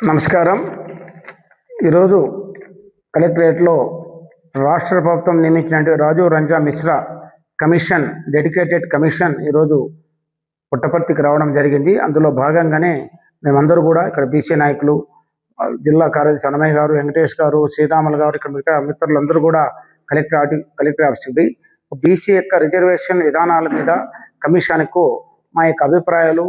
నమస్కారం. ఈరోజు కలెక్టరేట్లో రాష్ట్ర ప్రభుత్వం నియమించినటువంటి Rajiv Ranjan Mishra commission, dedicated commission ఈరోజు పుట్టపర్తికి రావడం జరిగింది. అందులో భాగంగానే మేమందరూ కూడా ఇక్కడ బీసీ నాయకులు, జిల్లా కార్యదర్శి అన్నమయ్య గారు, వెంకటేష్ గారు, శ్రీరాములు గారు, ఇక్కడ మిగతా మిత్రులందరూ కూడా కలెక్టర్ ఆఫీస్కి బీసీ యొక్క రిజర్వేషన్ విధానాల మీద కమిషన్కు మా యొక్క అభిప్రాయాలు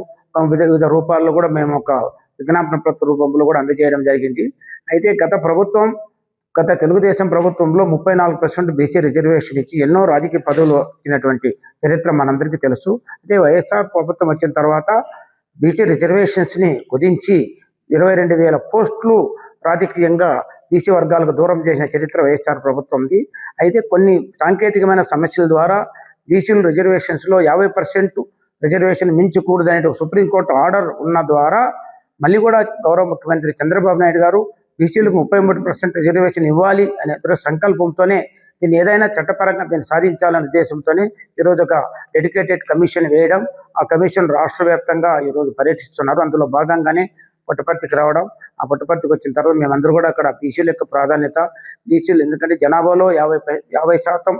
వివిధ రూపాల్లో కూడా మేము ఒక విజ్ఞాపన పత్ర రూపంలో కూడా అందజేయడం జరిగింది. అయితే గత తెలుగుదేశం ప్రభుత్వంలో 34% బీసీ రిజర్వేషన్ ఇచ్చి ఎన్నో రాజకీయ పదవులు వచ్చినటువంటి చరిత్ర మనందరికీ తెలుసు. అయితే వైఎస్ఆర్ ప్రభుత్వం వచ్చిన తర్వాత బీసీ రిజర్వేషన్స్ని కుదించి 22,000 పోస్టులు రాజకీయంగా బీసీ వర్గాలకు దూరం చేసిన చరిత్ర వైఎస్ఆర్ ప్రభుత్వంది. అయితే కొన్ని సాంకేతికమైన సమస్యల ద్వారా బీసీలు రిజర్వేషన్స్లో 50% రిజర్వేషన్ మించకూడదనే సుప్రీంకోర్టు ఆర్డర్ ఉన్న ద్వారా మళ్ళీ కూడా గౌరవ ముఖ్యమంత్రి చంద్రబాబు నాయుడు గారు బీసీలకు 33% రిజర్వేషన్ ఇవ్వాలి అనే సంకల్పంతోనే దీన్ని ఏదైనా చట్టపరంగా దీన్ని సాధించాలనే ఉద్దేశంతోనే ఈరోజు ఒక డెడికేటెడ్ కమిషన్ వేయడం, ఆ కమిషన్ రాష్ట్ర వ్యాప్తంగా ఈరోజు పర్యటిస్తున్నారు. అందులో భాగంగానే పుట్టపర్తికి రావడం. ఆ పుట్టపర్తికి వచ్చిన తర్వాత మేమందరూ కూడా అక్కడ బీసీల యొక్క ప్రాధాన్యత, బీసీలు ఎందుకంటే జనాభాలో 50%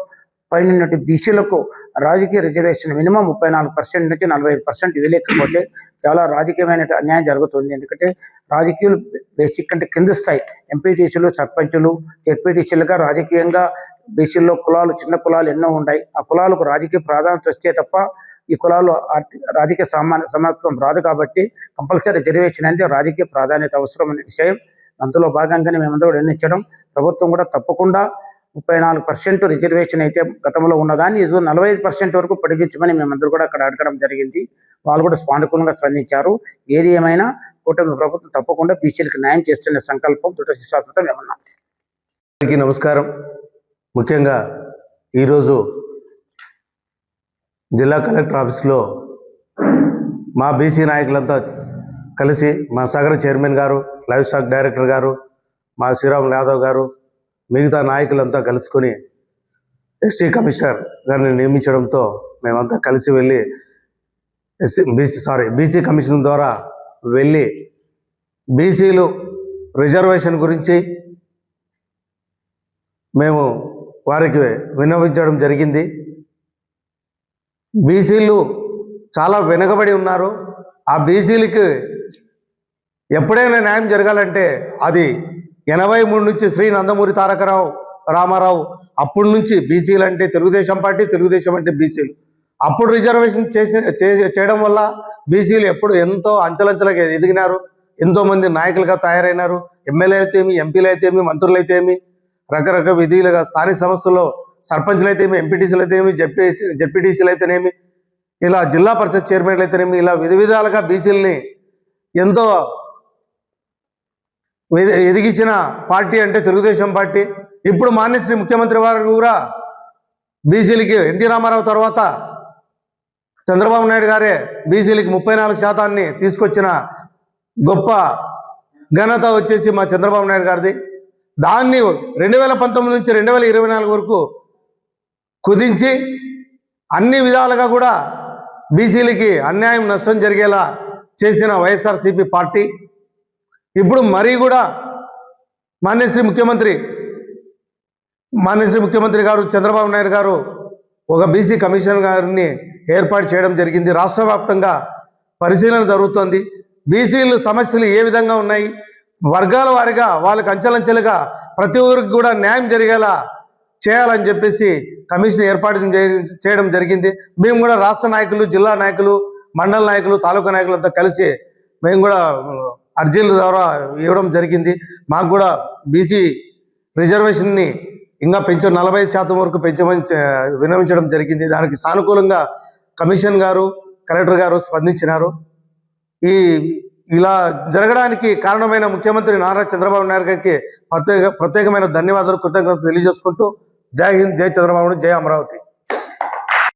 పైన బీసీలకు రాజకీయ రిజర్వేషన్ మినిమం 34% నుంచి 45% ఇవ్వలేకపోతే చాలా రాజకీయమైన అన్యాయం జరుగుతుంది. ఎందుకంటే రాజకీయాలు బేసిక్ అంటే కింద స్థాయి ఎంపీటీసీలు, సర్పంచులు, జెడ్పీటీసీలుగా రాజకీయంగా బీసీల్లో కులాలు, చిన్న కులాలు ఎన్నో ఉన్నాయి. ఆ కులాలకు రాజకీయ ప్రాధాన్యత వస్తే తప్ప ఈ కులాలు రాజకీయ సమానత్వం రాదు. కాబట్టి కంపల్సరీ రిజర్వేషన్ అనేది రాజకీయ ప్రాధాన్యత అవసరం అనే విషయం అందులో భాగంగానే మేమందరూ కూడా నిర్ణయించడం. ప్రభుత్వం కూడా తప్పకుండా 34% రిజర్వేషన్ అయితే గతంలో ఉన్నదాన్ని 45% వరకు పొడిగించమని మేమందరూ కూడా అక్కడ అడగడం జరిగింది. వాళ్ళు కూడా సానుకూలంగా స్పందించారు. ఏది ఏమైనా కూటమి ప్రభుత్వం తప్పకుండా బీసీలకు న్యాయం చేస్తున్న సంకల్పం దృఢశాశ్వతం ఏమన్నా. అందరికీ నమస్కారం. ముఖ్యంగా ఈరోజు జిల్లా కలెక్టర్ ఆఫీస్లో మా బీసీ నాయకులంతా కలిసి మా సాగర చైర్మన్ గారు, లైవ్ స్టాక్ డైరెక్టర్ గారు, మా శ్రీరాములు యాదవ్ గారు, మిగతా నాయకులంతా కలుసుకొని ఎస్టీ కమిషనర్ గారిని నియమించడంతో మేమంతా కలిసి వెళ్ళి బీసీ కమిషన్ ద్వారా వెళ్ళి బీసీలు రిజర్వేషన్ గురించి మేము వారికి విన్నవించడం జరిగింది. బీసీలు చాలా వెనుకబడి ఉన్నారు. ఆ బీసీలకి ఎప్పుడైనా న్యాయం జరగాలంటే అది 83 నుంచి శ్రీ నందమూరి తారక రామారావు అప్పటి నుంచి బీసీలు అంటే తెలుగుదేశం పార్టీ, తెలుగుదేశం అంటే బీసీలు. అప్పుడు రిజర్వేషన్ చేయడం వల్ల బీసీలు ఎప్పుడు ఎంతో అంచెలంచెలుగా ఎదిగినారు. ఎంతోమంది నాయకులుగా తయారైనారు. ఎమ్మెల్యేలు అయితేమి, ఎంపీలు అయితేమి, మంత్రులు అయితేమి, రకరకాల విధులుగా స్థానిక సంస్థల్లో సర్పంచ్లు అయితేమి, ఎంపీటీసీలు అయితేమి, జెడ్పీటీసీలు అయితేనేమి, ఇలా జిల్లా పరిషత్ చైర్మన్లు అయితేనేమి, ఇలా విధాలుగా బీసీలని ఎంతో ఎదిగించిన పార్టీ అంటే తెలుగుదేశం పార్టీ. ఇప్పుడు మాన్యశ్రీ ముఖ్యమంత్రి వారు కూడా బీసీలకి ఎన్టీ రామారావు తర్వాత చంద్రబాబు నాయుడు గారే బీసీలకి 34% తీసుకొచ్చిన గొప్ప ఘనత వచ్చేసి మా చంద్రబాబు నాయుడు గారిది. దాన్ని 2019 నుంచి 2024 వరకు కుదించి అన్ని విధాలుగా కూడా బీసీలకి అన్యాయం, నష్టం జరిగేలా చేసిన వైఎస్ఆర్సీపీ పార్టీ ఇప్పుడు మరీ కూడా మాన్యశ్రీ ముఖ్యమంత్రి గారు చంద్రబాబు నాయుడు గారు ఒక బీసీ కమిషన్ గారిని ఏర్పాటు చేయడం జరిగింది. రాష్ట్ర వ్యాప్తంగా పరిశీలన జరుగుతుంది. బీసీలు సమస్యలు ఏ విధంగా ఉన్నాయి, వర్గాల వారిగా వాళ్ళకి అంచెలంచెలుగా ప్రతి ఊరికి కూడా న్యాయం జరిగేలా చేయాలని చెప్పేసి కమిషన్ ఏర్పాటు చేయడం జరిగింది. మేము కూడా రాష్ట్ర నాయకులు, జిల్లా నాయకులు, మండల నాయకులు, తాలూకా నాయకులు అంతా కలిసి మేము కూడా అర్జీల ద్వారా ఇవ్వడం జరిగింది. మాకు కూడా బీసీ రిజర్వేషన్ని ఇంకా 45% వరకు పెంచమని విన్నవించడం జరిగింది. దానికి సానుకూలంగా కమిషన్ గారు, కలెక్టర్ గారు స్పందించినారు. ఇలా జరగడానికి కారణమైన ముఖ్యమంత్రి నారా చంద్రబాబు నాయుడు గారికి ప్రత్యేకమైన ధన్యవాదాలు, కృతజ్ఞతలు తెలియజేసుకుంటూ జై హింద్, జై చంద్రబాబు, జై అమరావతి.